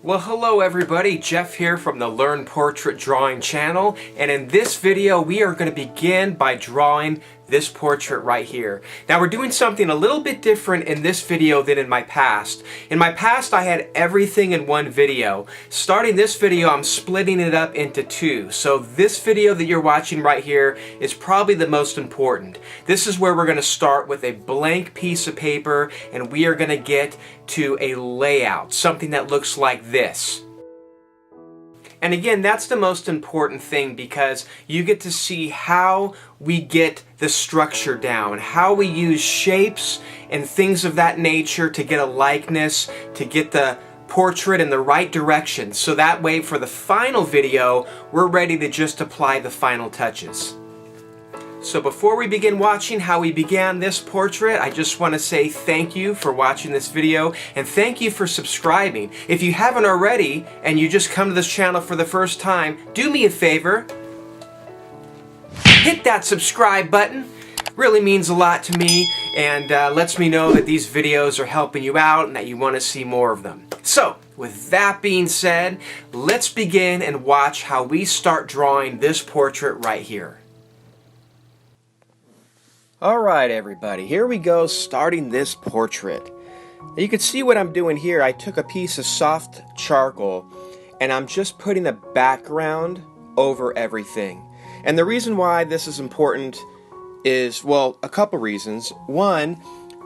Well, hello everybody, Jeff here from the Learn Portrait Drawing channel, and in this video we are going to begin by drawing this portrait right here. Now we're doing something a little bit different in this video than in my past. In my past I had everything in one video. Starting this video I'm splitting it up into two. So this video that you're watching right here is probably the most important. This is where we're going to start with a blank piece of paper and we are going to get to a layout, something that looks like this. And again, that's the most important thing because you get to see how we get the structure down, how we use shapes and things of that nature to get a likeness, to get the portrait in the right direction. So that way for the final video, we're ready to just apply the final touches. So before we begin watching how we began this portrait, I just want to say thank you for watching this video and thank you for subscribing. If you haven't already and you just come to this channel for the first time, do me a favor. Hit that subscribe button. Really means a lot to me and lets me know that these videos are helping you out and that you want to see more of them. So, with that being said, let's begin and watch how we start drawing this portrait right here. Alright everybody, here we go starting this portrait. Now you can see what I'm doing here. I took a piece of soft charcoal and I'm just putting a background over everything. And the reason why this is important is, well, a couple reasons. One,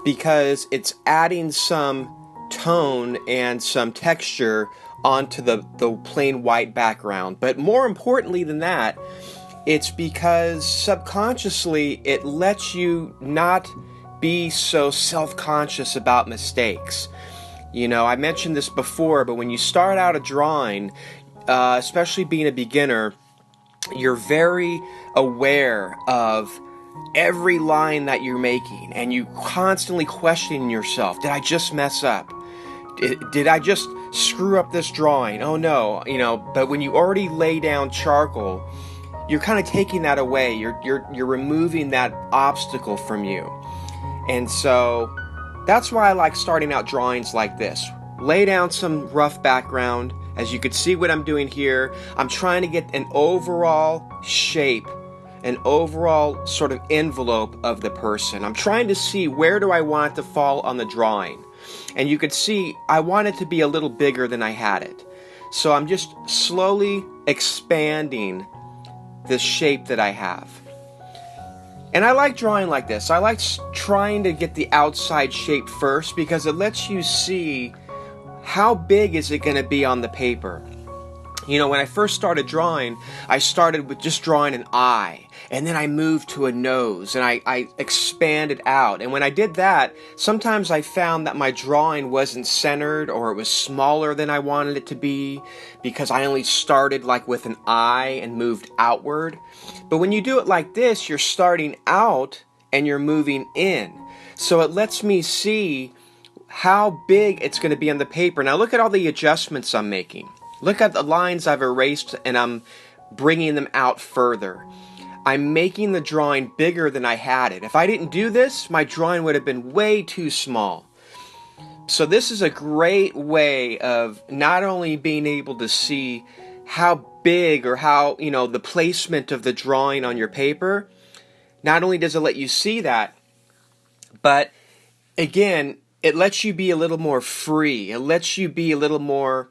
because it's adding some tone and some texture onto the plain white background. But more importantly than that, it's because subconsciously it lets you not be so self-conscious about mistakes. You know, I mentioned this before, but when you start out a drawing, especially being a beginner, you're very aware of every line that you're making, and you constantly question yourself. Did I just mess up? Did I just screw up this drawing? Oh no, you know, but when you already lay down charcoal, you're kind of taking that away. You're removing that obstacle from you. And so that's why I like starting out drawings like this. Lay down some rough background. As you can see what I'm doing here, I'm trying to get an overall shape, an overall sort of envelope of the person. I'm trying to see where do I want it to fall on the drawing. And you could see I want it to be a little bigger than I had it. So I'm just slowly expanding the shape that I have. And I like drawing like this. I like trying to get the outside shape first because it lets you see how big is it going to be on the paper. You know, when I first started drawing, I started with just drawing an eye, and then I moved to a nose, and I expanded out. And when I did that, sometimes I found that my drawing wasn't centered, or it was smaller than I wanted it to be, because I only started like with an eye and moved outward. But when you do it like this, you're starting out and you're moving in. So it lets me see how big it's going to be on the paper. Now look at all the adjustments I'm making. Look at the lines I've erased and I'm bringing them out further. I'm making the drawing bigger than I had it. If I didn't do this, my drawing would have been way too small. So this is a great way of not only being able to see how big or how, you know, the placement of the drawing on your paper. Not only does it let you see that, but again, it lets you be a little more free. It lets you be a little more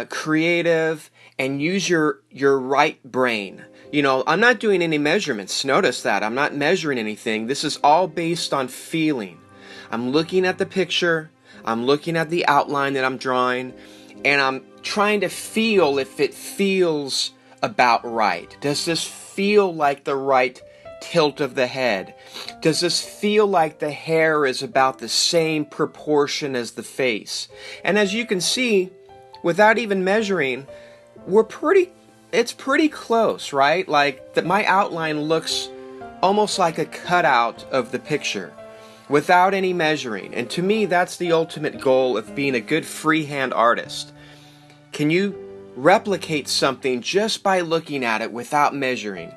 creative and use your right brain. You know, I'm not doing any measurements. Notice that. I'm not measuring anything. This is all based on feeling. I'm looking at the picture. I'm looking at the outline that I'm drawing. And I'm trying to feel if it feels about right. Does this feel like the right tilt of the head? Does this feel like the hair is about the same proportion as the face? And as you can see, without even measuring, it's pretty close, right? Like my outline looks almost like a cutout of the picture without any measuring. And to me, that's the ultimate goal of being a good freehand artist. Can you replicate something just by looking at it without measuring?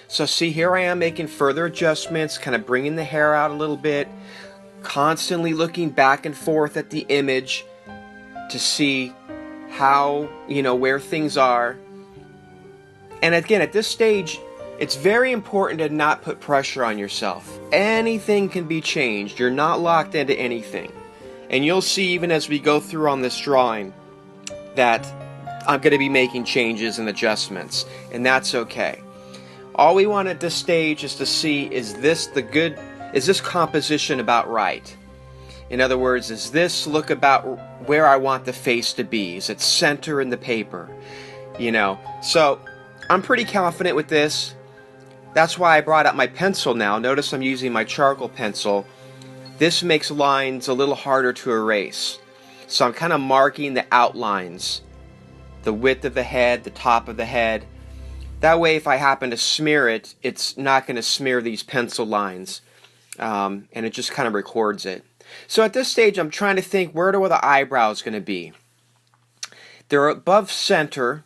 So see, here I am making further adjustments, kind of bringing the hair out a little bit, constantly looking back and forth at the image to see how, where things are. And again, at this stage, it's very important to not put pressure on yourself. Anything can be changed. You're not locked into anything. And you'll see even as we go through on this drawing that I'm going to be making changes and adjustments. And that's okay. All we want at this stage is to see, is this composition about right? In other words, is this look about where I want the face to be? Is it center in the paper? So I'm pretty confident with this. That's why I brought out my pencil now. Notice I'm using my charcoal pencil. This makes lines a little harder to erase. So I'm kind of marking the outlines, the width of the head, the top of the head. That way, if I happen to smear it, it's not going to smear these pencil lines. And it just kind of records it. So at this stage, I'm trying to think, where are the eyebrows going to be? They're above center,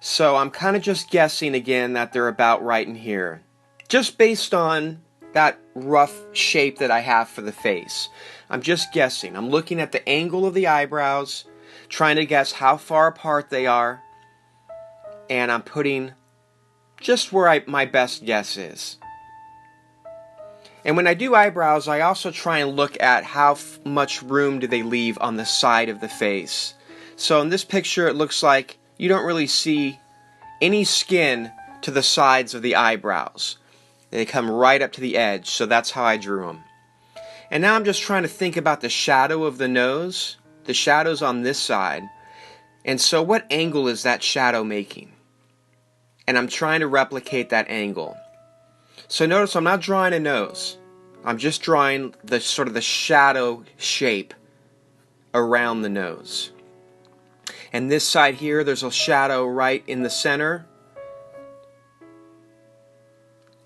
so I'm kind of just guessing again that they're about right in here. Just based on that rough shape that I have for the face. I'm just guessing. I'm looking at the angle of the eyebrows, trying to guess how far apart they are, and I'm putting just where my best guess is. And when I do eyebrows, I also try and look at how much room do they leave on the side of the face. So in this picture, it looks like you don't really see any skin to the sides of the eyebrows. They come right up to the edge, so that's how I drew them. And now I'm just trying to think about the shadow of the nose. The shadow's on this side. And so what angle is that shadow making? And I'm trying to replicate that angle. So notice I'm not drawing a nose. I'm just drawing the sort of the shadow shape around the nose. And this side here, there's a shadow right in the center.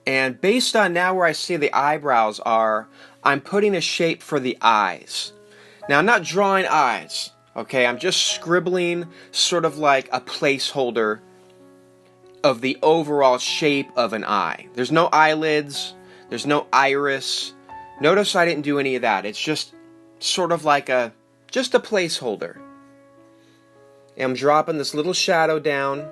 And based on now where I see the eyebrows are, I'm putting a shape for the eyes. Now I'm not drawing eyes, okay? I'm just scribbling sort of like a placeholder of the overall shape of an eye. There's no eyelids, there's no iris. Notice I didn't do any of that. It's just sort of like just a placeholder. And I'm dropping this little shadow down.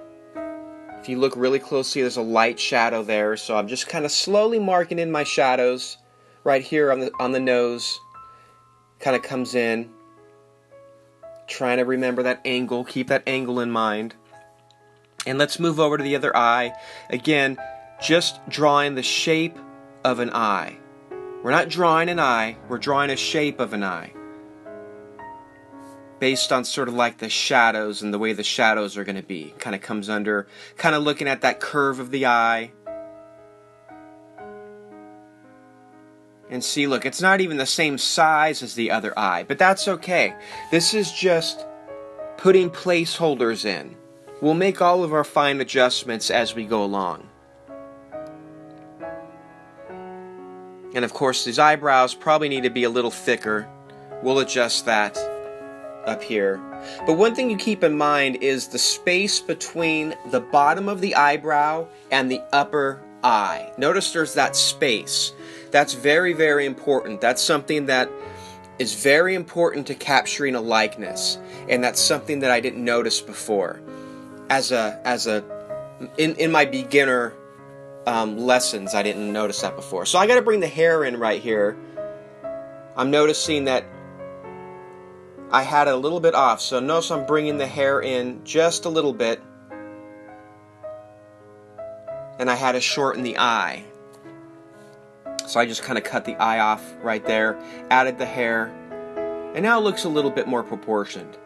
If you look really closely, there's a light shadow there. So I'm just kind of slowly marking in my shadows right here on the nose. Kind of comes in. Trying to remember that angle, keep that angle in mind. And let's move over to the other eye. Again, just drawing the shape of an eye. We're not drawing an eye, we're drawing a shape of an eye. Based on sort of like the shadows and the way the shadows are going to be. Kind of comes under, kind of looking at that curve of the eye. And see, look, it's not even the same size as the other eye, but that's okay. This is just putting placeholders in. We'll make all of our fine adjustments as we go along. And of course, these eyebrows probably need to be a little thicker. We'll adjust that up here. But one thing you keep in mind is the space between the bottom of the eyebrow and the upper eye. Notice there's that space. That's very, very important. That's something that is very important to capturing a likeness. And that's something that I didn't notice before. In my beginner lessons, I didn't notice that before. So I got to bring the hair in right here. I'm noticing that I had it a little bit off. So notice I'm bringing the hair in just a little bit. And I had to shorten the eye. So I just kind of cut the eye off right there, added the hair, and now it looks a little bit more proportioned.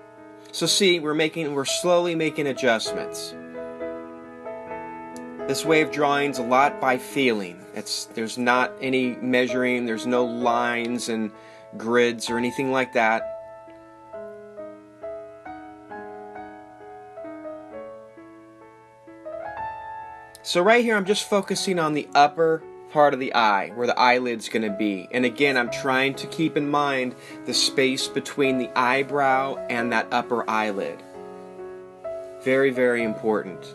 So see, we're slowly making adjustments. This way of drawing's a lot by feeling. There's not any measuring, there's no lines and grids or anything like that. So right here I'm just focusing on the upper part of the eye, where the eyelid's going to be. And again, I'm trying to keep in mind the space between the eyebrow and that upper eyelid. Very, very important.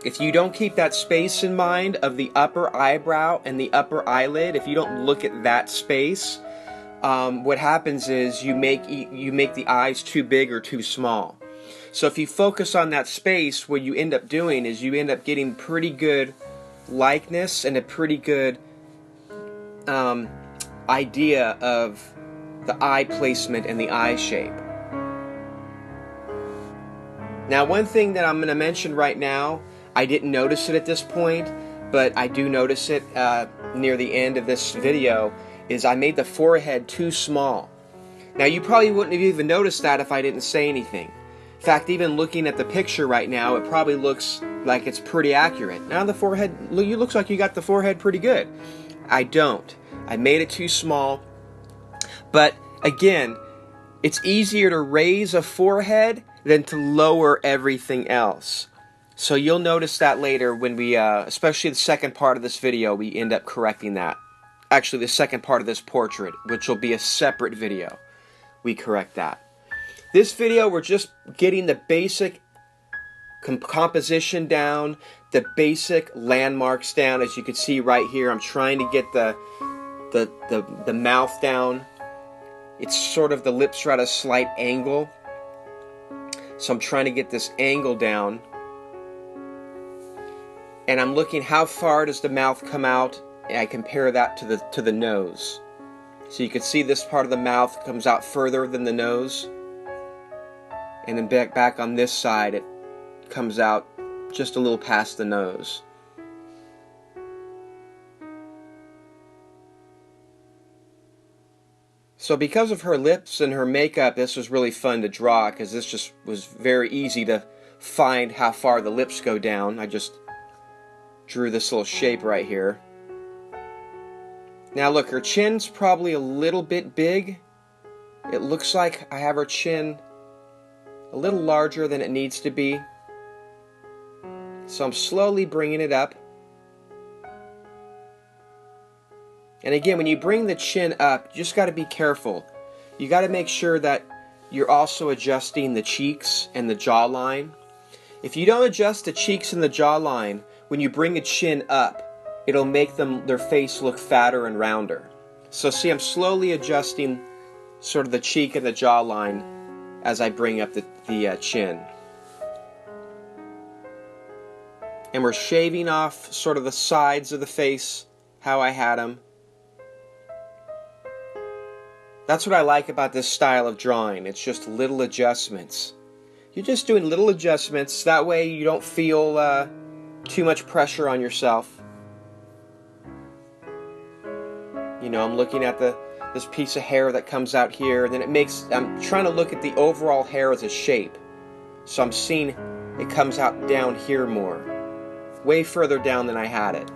if you don't keep that space in mind of the upper eyebrow and the upper eyelid, if you don't look at that space, what happens is you make the eyes too big or too small. So if you focus on that space, what you end up doing is you end up getting pretty good likeness and a pretty good idea of the eye placement and the eye shape. Now, one thing that I'm going to mention right now, I didn't notice it at this point, but I do notice it near the end of this video, is I made the forehead too small. Now, you probably wouldn't have even noticed that if I didn't say anything. In fact, even looking at the picture right now, it probably looks like it's pretty accurate. Now the forehead, it looks like you got the forehead pretty good. I don't. I made it too small. But again, it's easier to raise a forehead than to lower everything else. So you'll notice that later when we, especially the second part of this video, we end up correcting that. Actually, the second part of this portrait, which will be a separate video, we correct that. This video, we're just getting the basic composition down, the basic landmarks down. As you can see right here, I'm trying to get the mouth down. It's sort of, the lips are at a slight angle. So I'm trying to get this angle down. And I'm looking how far does the mouth come out, and I compare that to the nose. So you can see this part of the mouth comes out further than the nose. And then back on this side, it comes out just a little past the nose. So because of her lips and her makeup, this was really fun to draw, because this just was very easy to find how far the lips go down. I just drew this little shape right here. Now look, her chin's probably a little bit big. It looks like I have her chin a little larger than it needs to be. So I'm slowly bringing it up. And again, when you bring the chin up, you just got to be careful. You got to make sure that you're also adjusting the cheeks and the jawline. If you don't adjust the cheeks and the jawline, when you bring the chin up, it'll make their face look fatter and rounder. So see, I'm slowly adjusting sort of the cheek and the jawline as I bring up the chin. And we're shaving off sort of the sides of the face, how I had them. That's what I like about this style of drawing. It's just little adjustments. You're just doing little adjustments. That way you don't feel too much pressure on yourself. You know, I'm looking at this piece of hair that comes out here, and then I'm trying to look at the overall hair as a shape. So I'm seeing it comes out down here more. Way further down than I had it.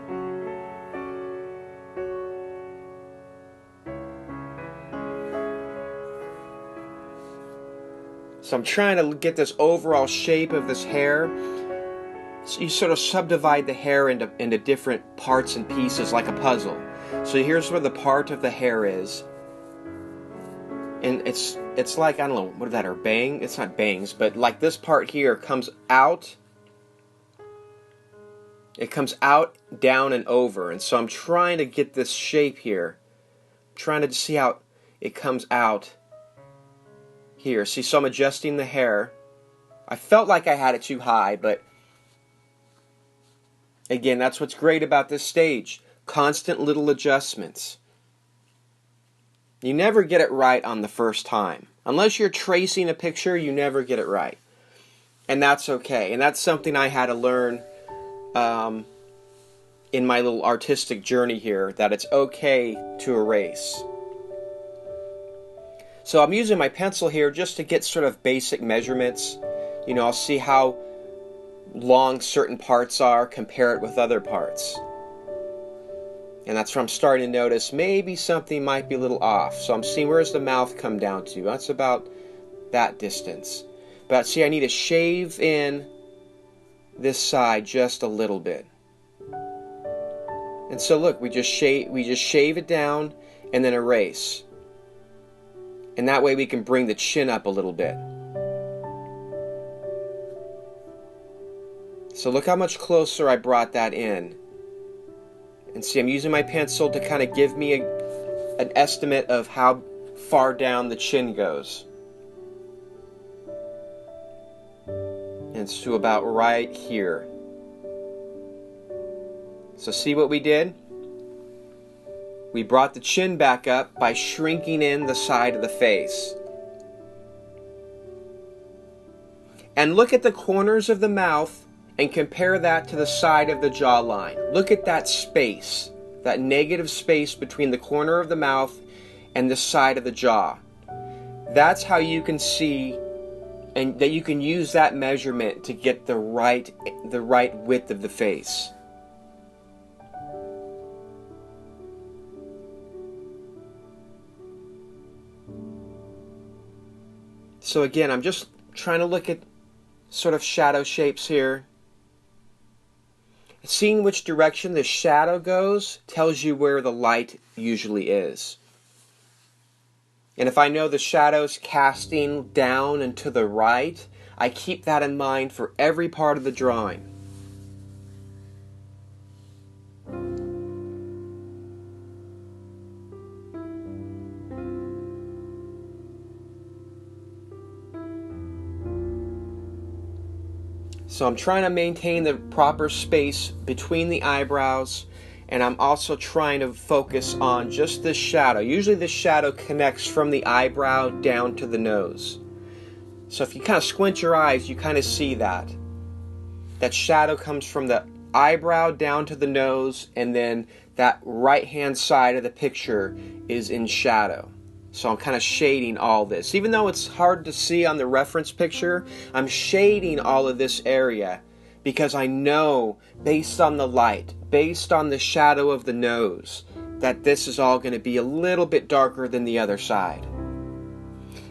So I'm trying to get this overall shape of this hair. So you sort of subdivide the hair into different parts and pieces like a puzzle. So here's where the part of the hair is. And it's like, I don't know, what is that, or bang? It's not bangs, but like this part here comes out. It comes out, down, and over. And so I'm trying to get this shape here. I'm trying to see how it comes out here. See, so I'm adjusting the hair. I felt like I had it too high, but again, that's what's great about this stage. Constant little adjustments. You never get it right on the first time. Unless you're tracing a picture, you never get it right. And that's okay. And that's something I had to learn in my little artistic journey here, that it's okay to erase. So I'm using my pencil here just to get sort of basic measurements. You know, I'll see how long certain parts are, compare it with other parts. And that's where I'm starting to notice maybe something might be a little off. So I'm seeing, where's the mouth come down to? That's about that distance. But see, I need to shave in this side just a little bit. And so look, we just shave it down and then erase. And that way we can bring the chin up a little bit. So look how much closer I brought that in. And see, I'm using my pencil to kind of give me an estimate of how far down the chin goes. And it's to about right here. So see what we did? We brought the chin back up by shrinking in the side of the face. And look at the corners of the mouth and compare that to the side of the jawline. Look at that space, that negative space between the corner of the mouth and the side of the jaw. That's how you can see, and that you can use that measurement to get the right width of the face. So again, I'm just trying to look at sort of shadow shapes here. Seeing which direction the shadow goes tells you where the light usually is. And if I know the shadow's casting down and to the right, I keep that in mind for every part of the drawing. So I'm trying to maintain the proper space between the eyebrows, and I'm also trying to focus on just this shadow. Usually this shadow connects from the eyebrow down to the nose. So if you kind of squint your eyes, you kind of see that. That shadow comes from the eyebrow down to the nose, and then that right-hand side of the picture is in shadow. So I'm kind of shading all this. Even though it's hard to see on the reference picture, I'm shading all of this area because I know, based on the light, based on the shadow of the nose, that this is all going to be a little bit darker than the other side.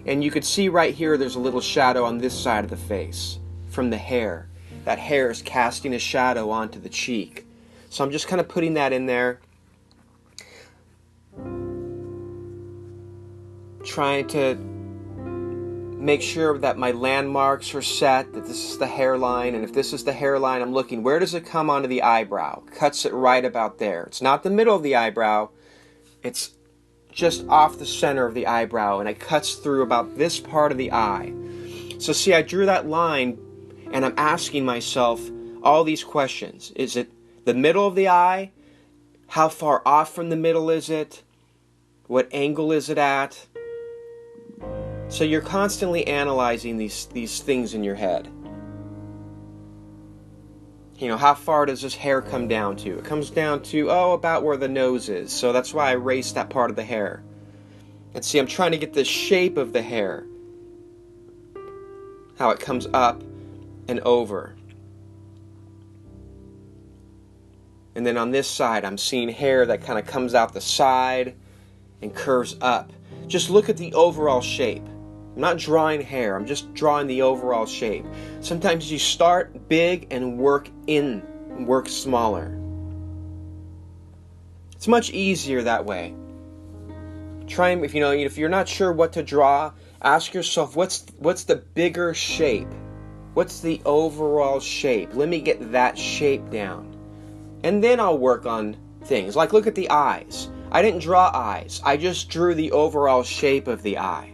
And you could see right here there's a little shadow on this side of the face from the hair. That hair is casting a shadow onto the cheek. So I'm just kind of putting that in there. Trying to make sure that my landmarks are set, that this is the hairline, and if this is the hairline, I'm looking, where does it come onto the eyebrow? Cuts it right about there. It's not the middle of the eyebrow, it's just off the center of the eyebrow, and it cuts through about this part of the eye. So see, I drew that line, and I'm asking myself all these questions. Is it the middle of the eye? How far off from the middle is it? What angle is it at? So you're constantly analyzing these things in your head. You know, how far does this hair come down to? It comes down to, about where the nose is. So that's why I erased that part of the hair. And see, I'm trying to get the shape of the hair. How it comes up and over. And then on this side, I'm seeing hair that kind of comes out the side and curves up. Just look at the overall shape. I'm not drawing hair, I'm just drawing the overall shape. Sometimes you start big and work smaller. It's much easier that way. If you're not sure what to draw, ask yourself, what's the bigger shape? What's the overall shape? Let me get that shape down. And then I'll work on things. Like, look at the eyes. I didn't draw eyes. I just drew the overall shape of the eye.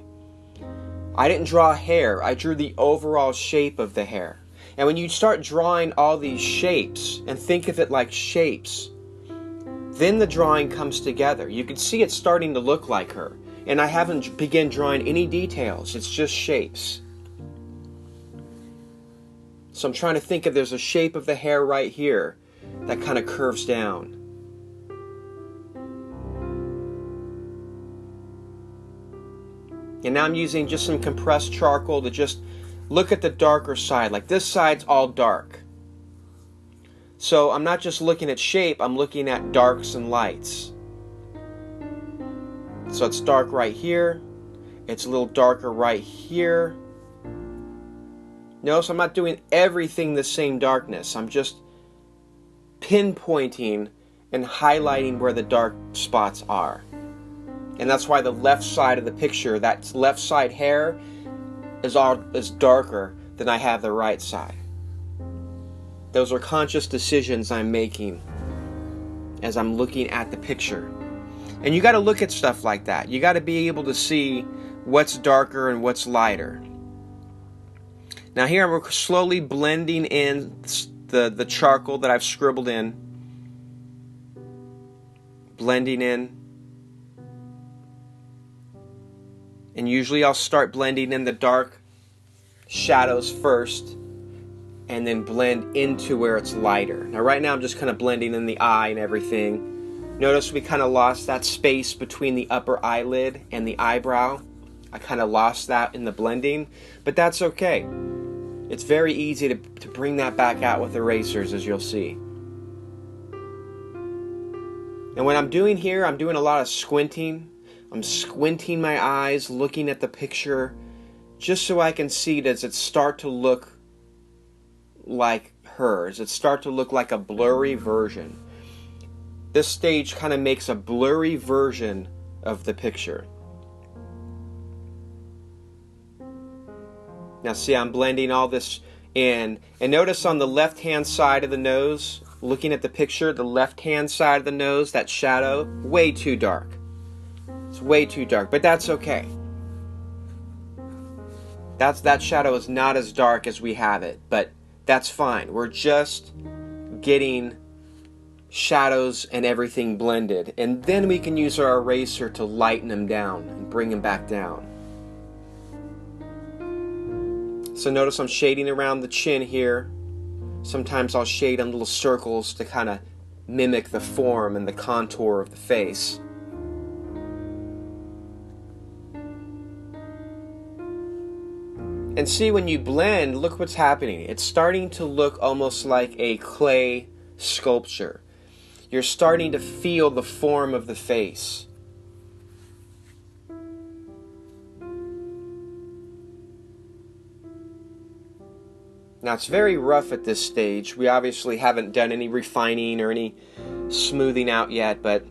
I didn't draw hair. I drew the overall shape of the hair. And when you start drawing all these shapes and think of it like shapes, then the drawing comes together. You can see it's starting to look like her. And I haven't begun drawing any details. It's just shapes. So I'm trying to think if there's a shape of the hair right here that kind of curves down. And now I'm using just some compressed charcoal to just look at the darker side. Like this side's all dark. So I'm not just looking at shape, I'm looking at darks and lights. So it's dark right here. It's a little darker right here. Notice I'm not doing everything the same darkness. I'm just pinpointing and highlighting where the dark spots are. And that's why the left side of the picture, that left side hair, is darker than I have the right side. Those are conscious decisions I'm making as I'm looking at the picture. And you got to look at stuff like that. You got to be able to see what's darker and what's lighter. Now here I'm slowly blending in the charcoal that I've scribbled in. Blending in. And usually I'll start blending in the dark shadows first and then blend into where it's lighter. Now right now I'm just kind of blending in the eye and everything. Notice we kind of lost that space between the upper eyelid and the eyebrow. I kind of lost that in the blending, but that's okay. It's very easy to bring that back out with erasers, as you'll see. And what I'm doing here, I'm doing a lot of squinting. I'm squinting my eyes, looking at the picture, just so I can see, does it start to look like her? Does it start to look like a blurry version? This stage kind of makes a blurry version of the picture. Now see, I'm blending all this in. And notice on the left-hand side of the nose, looking at the picture, the left-hand side of the nose, that shadow, way too dark. It's way too dark, but that's okay. That shadow is not as dark as we have it, but that's fine. We're just getting shadows and everything blended, and then we can use our eraser to lighten them down and bring them back down. So notice I'm shading around the chin here. Sometimes I'll shade on little circles to kind of mimic the form and the contour of the face. And see, when you blend, look what's happening. It's starting to look almost like a clay sculpture. You're starting to feel the form of the face. Now it's very rough at this stage. We obviously haven't done any refining or any smoothing out yet, but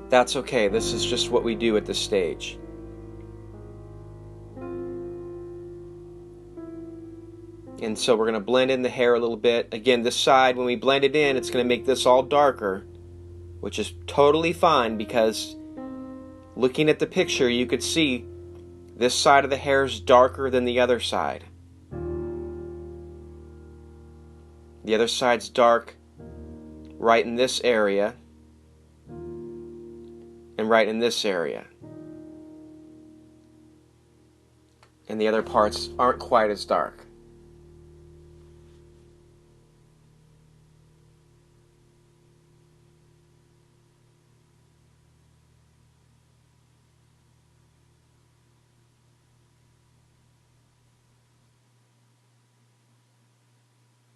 that's okay. This is just what we do at this stage. And so we're going to blend in the hair a little bit. Again, this side, when we blend it in, it's going to make this all darker, which is totally fine, because looking at the picture, you could see this side of the hair is darker than the other side. The other side's dark right in this area and right in this area. And the other parts aren't quite as dark.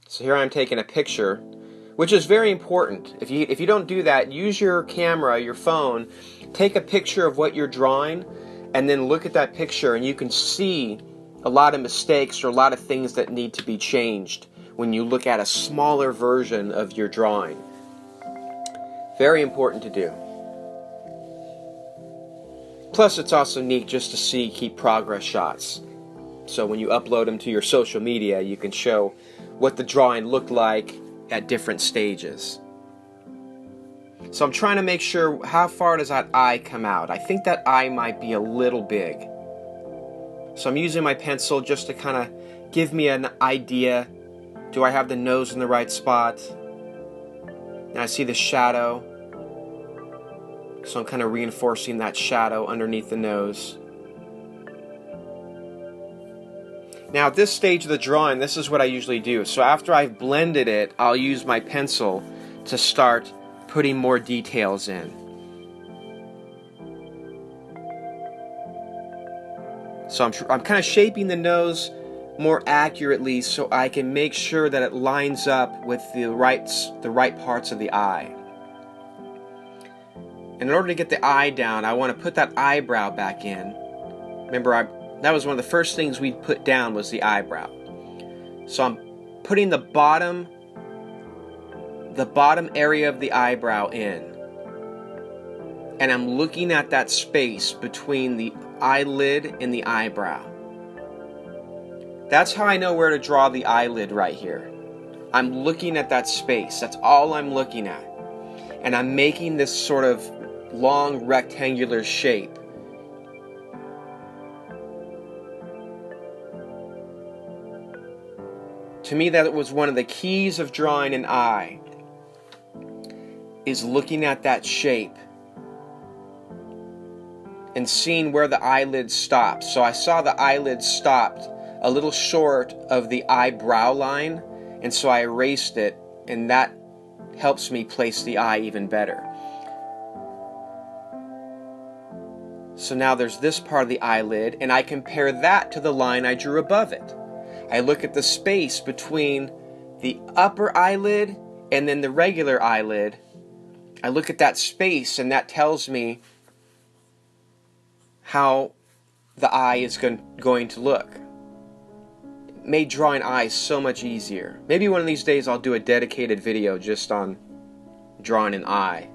So here I'm taking a picture, which is very important. If you don't do that, use your camera, your phone, take a picture of what you're drawing, and then look at that picture, and you can see a lot of mistakes or a lot of things that need to be changed when you look at a smaller version of your drawing. Very important to do. Plus, it's also neat just to keep progress shots. So when you upload them to your social media, you can show what the drawing looked like at different stages. So I'm trying to make sure, how far does that eye come out? I think that eye might be a little big. So I'm using my pencil just to kind of give me an idea. Do I have the nose in the right spot? And I see the shadow. So I'm kind of reinforcing that shadow underneath the nose. Now at this stage of the drawing, this is what I usually do. So after I've blended it, I'll use my pencil to start putting more details in. So I'm kind of shaping the nose more accurately so I can make sure that it lines up with the right parts of the eye. And in order to get the eye down, I want to put that eyebrow back in. Remember, that was one of the first things we put down, was the eyebrow. So I'm putting the bottom area of the eyebrow in. And I'm looking at that space between the eyelid and the eyebrow. That's how I know where to draw the eyelid right here. I'm looking at that space. That's all I'm looking at. And I'm making this sort of long rectangular shape. To me, that was one of the keys of drawing an eye, is looking at that shape and seeing where the eyelid stops. So I saw the eyelid stopped a little short of the eyebrow line, and so I erased it, and that helps me place the eye even better. So now there's this part of the eyelid, and I compare that to the line I drew above it. I look at the space between the upper eyelid and then the regular eyelid. I look at that space, and that tells me how the eye is going to look. It made drawing eyes so much easier. Maybe one of these days I'll do a dedicated video just on drawing an eye.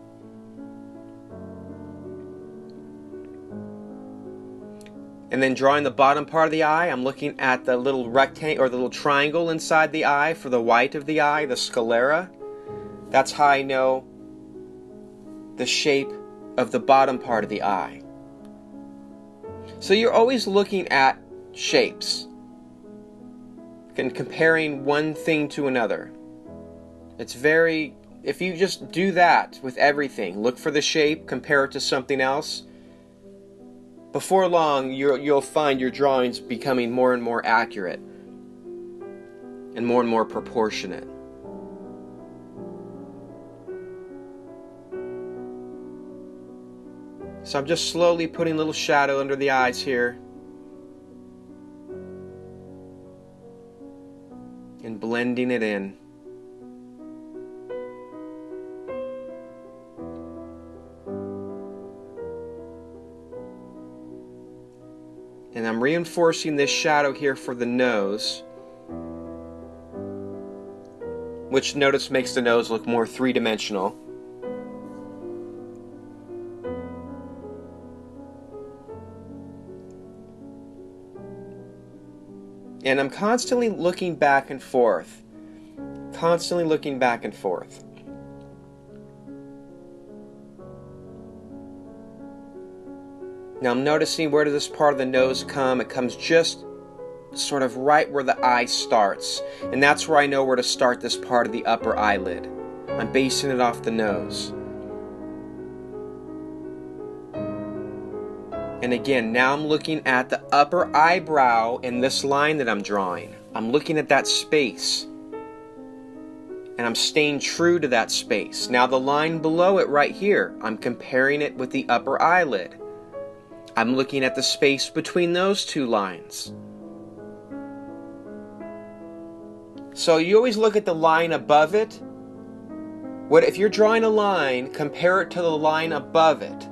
And then drawing the bottom part of the eye, I'm looking at the little rectangle or the little triangle inside the eye for the white of the eye, the sclera. That's how I know the shape of the bottom part of the eye. So you're always looking at shapes and comparing one thing to another. If you just do that with everything, look for the shape, compare it to something else, before long you'll find your drawings becoming more and more accurate and more proportionate. So I'm just slowly putting a little shadow under the eyes here and blending it in. And I'm reinforcing this shadow here for the nose, which notice makes the nose look more three-dimensional. And I'm constantly looking back and forth. Constantly looking back and forth. Now I'm noticing, where does this part of the nose come? It comes just sort of right where the eye starts. And that's where I know where to start this part of the upper eyelid. I'm basing it off the nose. And again, now I'm looking at the upper eyebrow in this line that I'm drawing. I'm looking at that space. And I'm staying true to that space. Now the line below it right here, I'm comparing it with the upper eyelid. I'm looking at the space between those two lines. So you always look at the line above it. If you're drawing a line, compare it to the line above it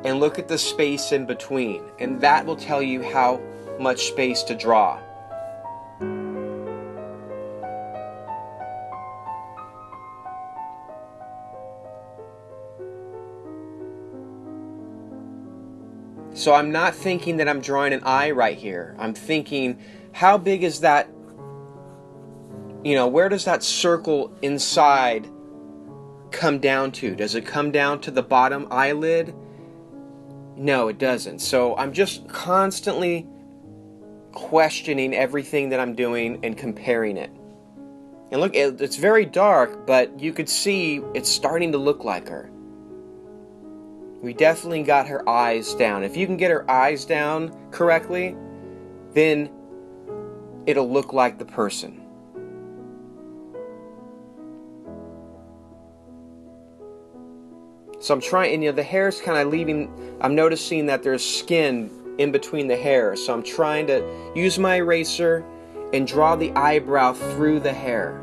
and look at the space in between, and that will tell you how much space to draw. So I'm not thinking that I'm drawing an eye right here. I'm thinking, how big is that, where does that circle inside come down to? Does it come down to the bottom eyelid? No, it doesn't. So I'm just constantly questioning everything that I'm doing and comparing it. And look, it's very dark, but you could see it's starting to look like her. We definitely got her eyes down. If you can get her eyes down correctly, then it'll look like the person. So I'm trying, the hair's kind of leaving, I'm noticing that there's skin in between the hair. So I'm trying to use my eraser and draw the eyebrow through the hair.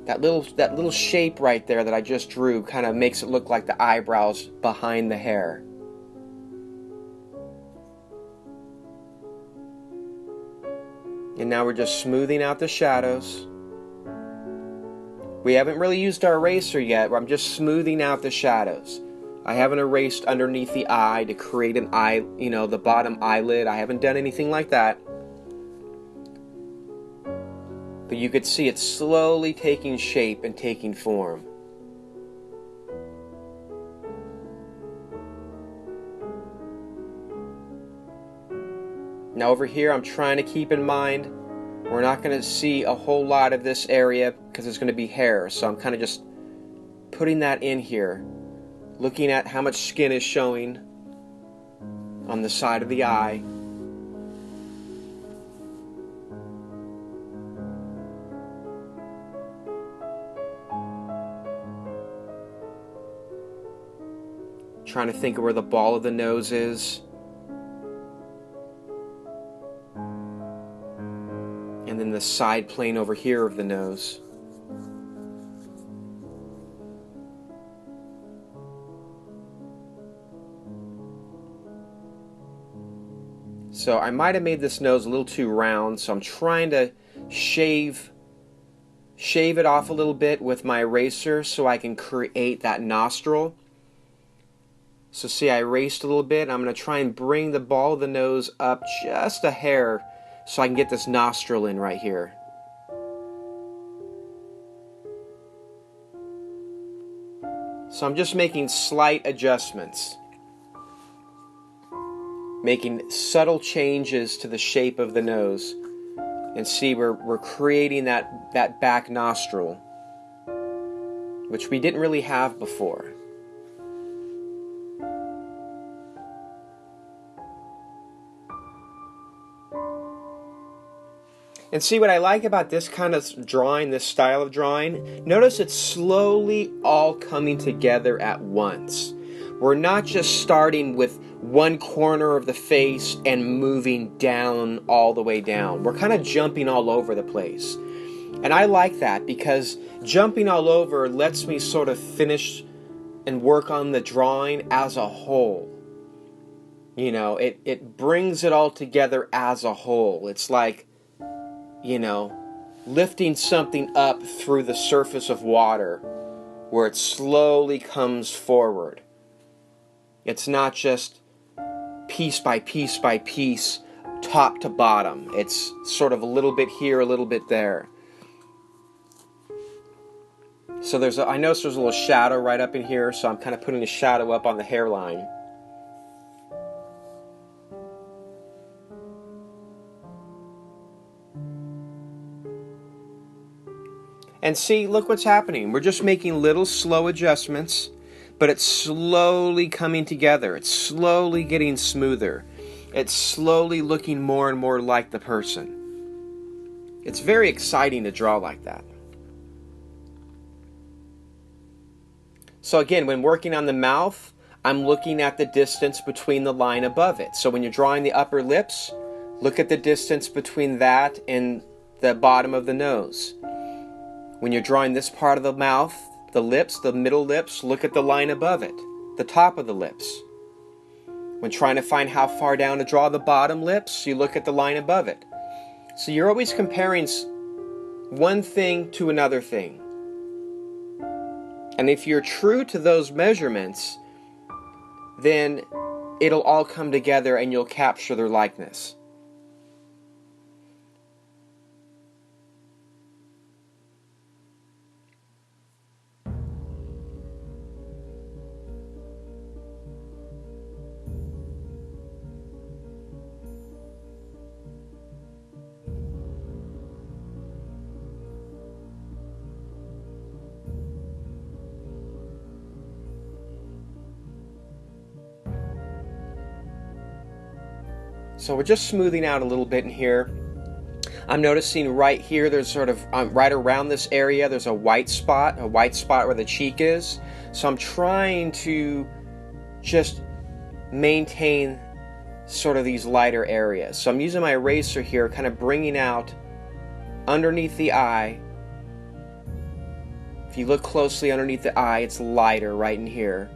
That little shape right there that I just drew kind of makes it look like the eyebrows behind the hair. And now we're just smoothing out the shadows. We haven't really used our eraser yet. I'm just smoothing out the shadows. I haven't erased underneath the eye to create an eye, the bottom eyelid. I haven't done anything like that. but you could see it slowly taking shape and taking form. Now over here, I'm trying to keep in mind, we're not going to see a whole lot of this area because it's going to be hair. So I'm kind of just putting that in here, looking at how much skin is showing on the side of the eye. Trying to think of where the ball of the nose is. And then the side plane over here of the nose. So I might have made this nose a little too round, so I'm trying to shave it off a little bit with my eraser so I can create that nostril. So see, I erased a little bit. I'm going to try and bring the ball of the nose up just a hair so I can get this nostril in right here. So I'm just making slight adjustments, making subtle changes to the shape of the nose. And see, we're creating that back nostril, which we didn't really have before. And see, what I like about this kind of drawing, this style of drawing, notice it's slowly all coming together at once. We're not just starting with one corner of the face and moving down all the way down. We're kind of jumping all over the place. And I like that because jumping all over lets me sort of finish and work on the drawing as a whole. You know, it brings it all together as a whole. It's like, you know, lifting something up through the surface of water where it slowly comes forward. It's not just piece by piece by piece, top to bottom. It's sort of a little bit here, a little bit there. So I notice there's a little shadow right up in here, so I'm kind of putting a shadow up on the hairline. And see, look what's happening. We're just making little slow adjustments, but it's slowly coming together. It's slowly getting smoother. It's slowly looking more and more like the person. It's very exciting to draw like that. So again, when working on the mouth, I'm looking at the distance between the line above it. So when you're drawing the upper lips, look at the distance between that and the bottom of the nose. When you're drawing this part of the mouth, the lips, the middle lips, look at the line above it, the top of the lips. When trying to find how far down to draw the bottom lips, you look at the line above it. So you're always comparing one thing to another thing. And if you're true to those measurements, then it'll all come together and you'll capture their likeness. So we're just smoothing out a little bit in here. I'm noticing right here, there's sort of, right around this area, there's a white spot where the cheek is. So I'm trying to just maintain sort of these lighter areas. So I'm using my eraser here, kind of bringing out underneath the eye. If you look closely underneath the eye, it's lighter right in here.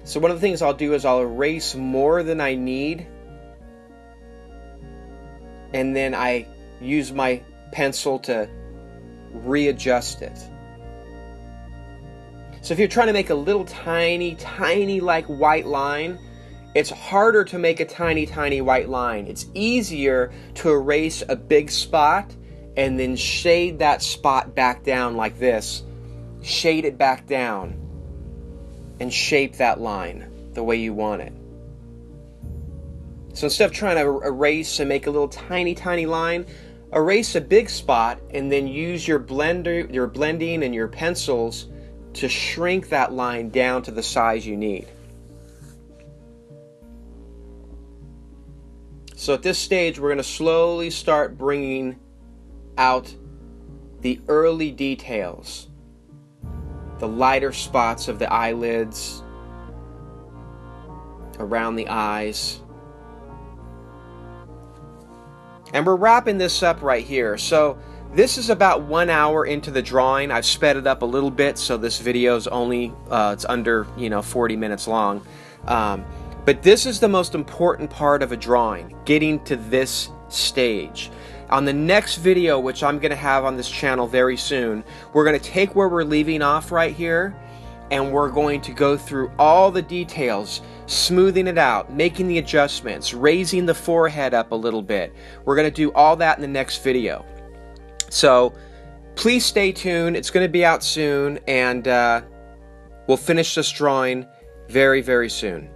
So one of the things I'll do is I'll erase more than I need, and then I use my pencil to readjust it. So if you're trying to make a little tiny like white line, it's harder to make a tiny white line. It's easier to erase a big spot and then shade that spot back down like this. Shade it back down and shape that line the way you want it. So instead of trying to erase and make a little tiny line, erase a big spot and then use your blender, your blending and your pencils to shrink that line down to the size you need. So at this stage, we're going to slowly start bringing out the early details, the lighter spots of the eyelids, around the eyes. And we're wrapping this up right here. So this is about 1 hour into the drawing. I've sped it up a little bit, so this video is only, it's under, 40 minutes long. But this is the most important part of a drawing, getting to this stage. On the next video, which I'm going to have on this channel very soon, we're going to take where we're leaving off right here, and we're going to go through all the details, smoothing it out, making the adjustments, raising the forehead up a little bit. We're going to do all that in the next video. So please stay tuned. It's going to be out soon, and we'll finish this drawing very, very soon.